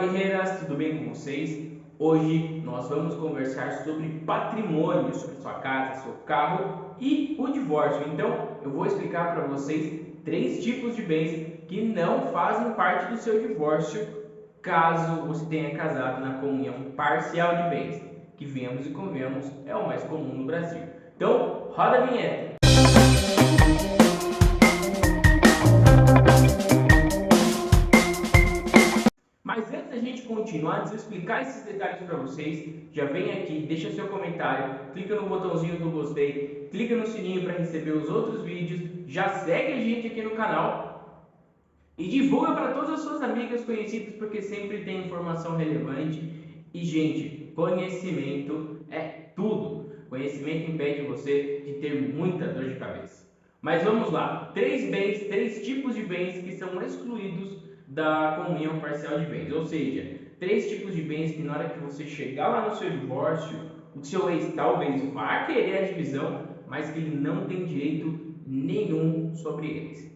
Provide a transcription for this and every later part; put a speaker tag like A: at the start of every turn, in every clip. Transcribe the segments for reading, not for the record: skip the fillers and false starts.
A: guerreiras, tudo bem com vocês? Hoje nós vamos conversar sobre patrimônio, sobre sua casa, seu carro e o divórcio. Então, eu vou explicar para vocês 3 tipos de bens que não fazem parte do seu divórcio, caso você tenha casado na comunhão parcial de bens, que venhamos e convenhamos é o mais comum no Brasil. Então, roda a vinheta. Mas antes da gente continuar, antes de eu explicar esses detalhes para vocês, já vem aqui, deixa seu comentário, clica no botãozinho do gostei, clica no sininho para receber os outros vídeos, já segue a gente aqui no canal e divulga para todas as suas amigas conhecidas, porque sempre tem informação relevante. E gente, conhecimento é tudo. Conhecimento impede você de ter muita dor de cabeça. Mas vamos lá, 3 tipos de bens que são excluídos da comunhão parcial de bens, ou seja, 3 tipos de bens que na hora que você chegar lá no seu divórcio, o seu ex talvez vá querer a divisão, mas que ele não tem direito nenhum sobre eles.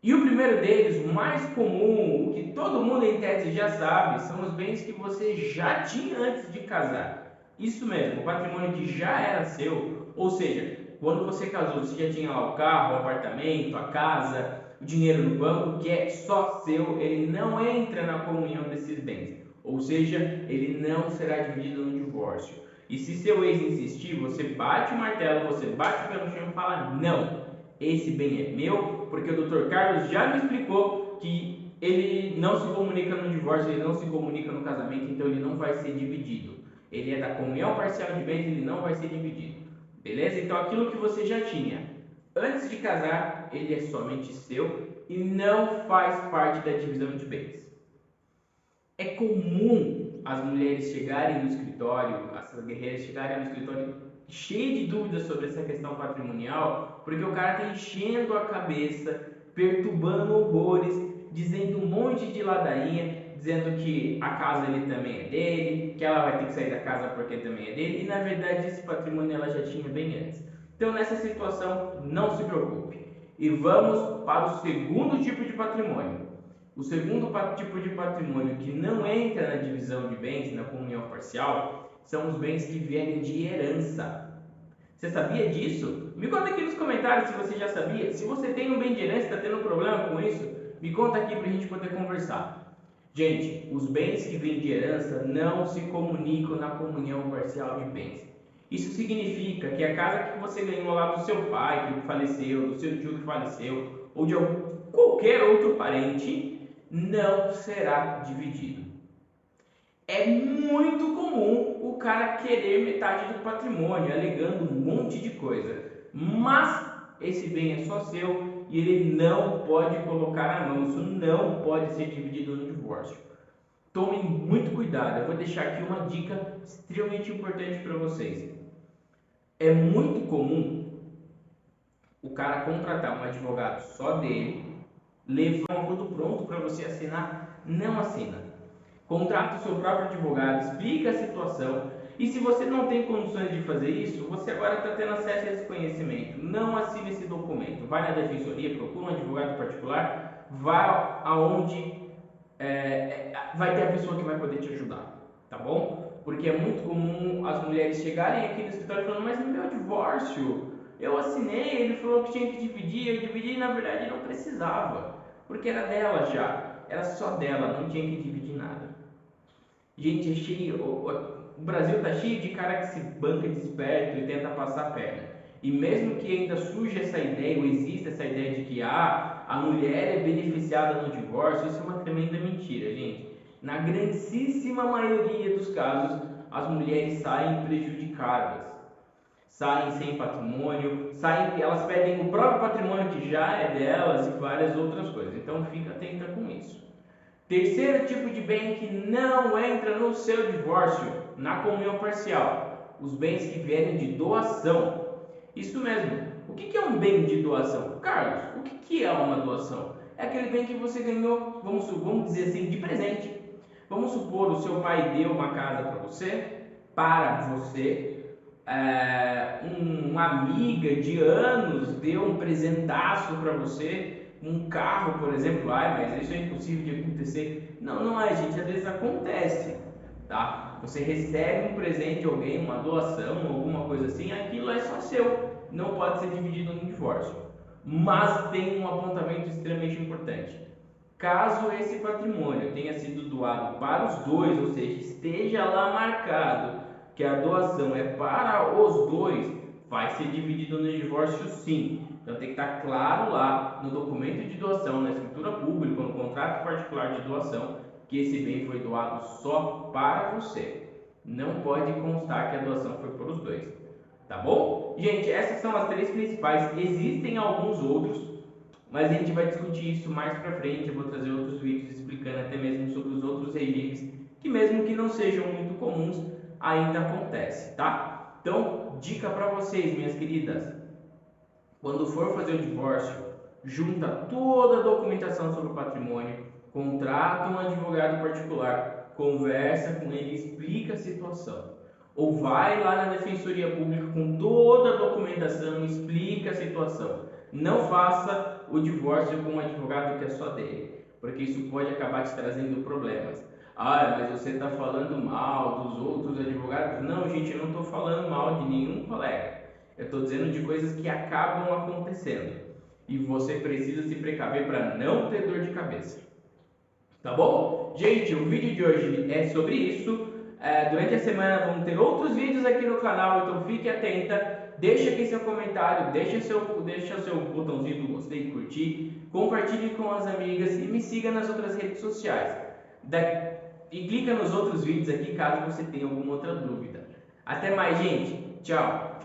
A: E o primeiro deles, o mais comum, o que todo mundo em tese já sabe, são os bens que você já tinha antes de casar. Isso mesmo, o patrimônio que já era seu, ou seja, quando você casou, você já tinha lá o carro, o apartamento, a casa, o dinheiro no banco, que é só seu, ele não entra na comunhão desses bens, ou seja, ele não será dividido no divórcio. E se seu ex insistir, você bate o martelo, você bate o pé no chão e fala: não, esse bem é meu, porque o Dr. Carlos já me explicou que ele não se comunica no divórcio, ele não se comunica no casamento, então ele não vai ser dividido. Ele é da comunhão parcial de bens, ele não vai ser dividido. Beleza? Então aquilo que você já tinha antes de casar, ele é somente seu e não faz parte da divisão de bens. É comum as mulheres chegarem no escritório, as guerreiras chegarem no escritório cheio de dúvidas sobre essa questão patrimonial, porque o cara está enchendo a cabeça, perturbando horrores, dizendo um monte de ladainha, dizendo que a casa ele também é dele, que ela vai ter que sair da casa porque também é dele, e na verdade esse patrimônio ela já tinha bem antes. Então nessa situação não se preocupe. E vamos para o segundo tipo de patrimônio. O segundo tipo de patrimônio que não entra na divisão de bens, na comunhão parcial, são os bens que vierem de herança. Você sabia disso? Me conta aqui nos comentários se você já sabia. Se você tem um bem de herança e está tendo problema com isso, me conta aqui para a gente poder conversar. Gente, os bens que vêm de herança não se comunicam na comunhão parcial de bens. Isso significa que a casa que você ganhou lá do seu pai que faleceu, do seu tio que faleceu, ou de qualquer outro parente, não será dividido. É muito comum o cara querer metade do patrimônio, alegando um monte de coisa, mas esse bem é só seu e ele não pode colocar a mão, isso não pode ser dividido no divórcio. Tomem muito cuidado, eu vou deixar aqui uma dica extremamente importante para vocês. É muito comum o cara contratar um advogado só dele, levar um acordo pronto para você assinar, não assina. Contrata o seu próprio advogado, explica a situação, e se você não tem condições de fazer isso, você agora está tendo acesso a esse conhecimento, não assine esse documento. Vai na defensoria, procura um advogado particular, vá aonde vai ter a pessoa que vai poder te ajudar, tá bom? Porque é muito comum as mulheres chegarem aqui no escritório falando: mas no meu divórcio eu assinei, ele falou que tinha que dividir, eu dividi e na verdade não precisava, porque era dela já, era só dela, não tinha que dividir nada. Gente, é cheio, o Brasil tá cheio de cara que se banca de esperto e tenta passar a perna. E mesmo que ainda surja essa ideia, ou exista essa ideia de que a mulher é beneficiada no divórcio, isso é uma tremenda mentira, gente. Na grandíssima maioria dos casos, as mulheres saem prejudicadas. Saem sem patrimônio, elas perdem o próprio patrimônio que já é delas e várias outras coisas. Então fica atenta com isso. Terceiro tipo de bem que não entra no seu divórcio, na comunhão parcial, os bens que vierem de doação. Isso mesmo. O que é um bem de doação? Carlos, o que é uma doação? É aquele bem que você ganhou, vamos dizer assim, de presente. Vamos supor, o seu pai deu uma casa para você, uma amiga de anos deu um presentaço para você, um carro, por exemplo. Mas isso é impossível de acontecer. Não é, gente, às vezes acontece, tá? Você recebe um presente de alguém, uma doação, alguma coisa assim, aquilo é só seu, não pode ser dividido no divórcio. Mas tem um apontamento extremamente importante. Caso esse patrimônio tenha sido doado para os dois, ou seja, esteja lá marcado que a doação é para os dois, vai ser dividido no divórcio sim. Então tem que estar claro lá no documento de doação, na escritura pública, no contrato particular de doação, que esse bem foi doado só para você. Não pode constar que a doação foi para os dois. Tá bom? Gente, essas são as três principais. Existem alguns outros, mas a gente vai discutir isso mais pra frente. Eu vou trazer outros vídeos explicando até mesmo sobre os outros regimes que, mesmo que não sejam muito comuns, ainda acontece, tá? Então, dica para vocês, minhas queridas: quando for fazer o divórcio, junta toda a documentação sobre o patrimônio, contrata um advogado particular, conversa com ele, explica a situação. Ou vai lá na Defensoria Pública com toda a documentação, explica a situação. Não faça o divórcio com um advogado que é só dele, porque isso pode acabar te trazendo problemas. Ah, mas você está falando mal dos outros advogados? Não, gente, eu não estou falando mal de nenhum colega. Eu estou dizendo de coisas que acabam acontecendo. E você precisa se precaver para não ter dor de cabeça. Tá bom? Gente, o vídeo de hoje é sobre isso. Durante a semana vamos ter outros vídeos aqui no canal, então fique atenta. Deixa aqui seu comentário, deixa seu botãozinho do gostei, curtir, compartilhe com as amigas e me siga nas outras redes sociais. E clica nos outros vídeos aqui caso você tenha alguma outra dúvida. Até mais, gente. Tchau.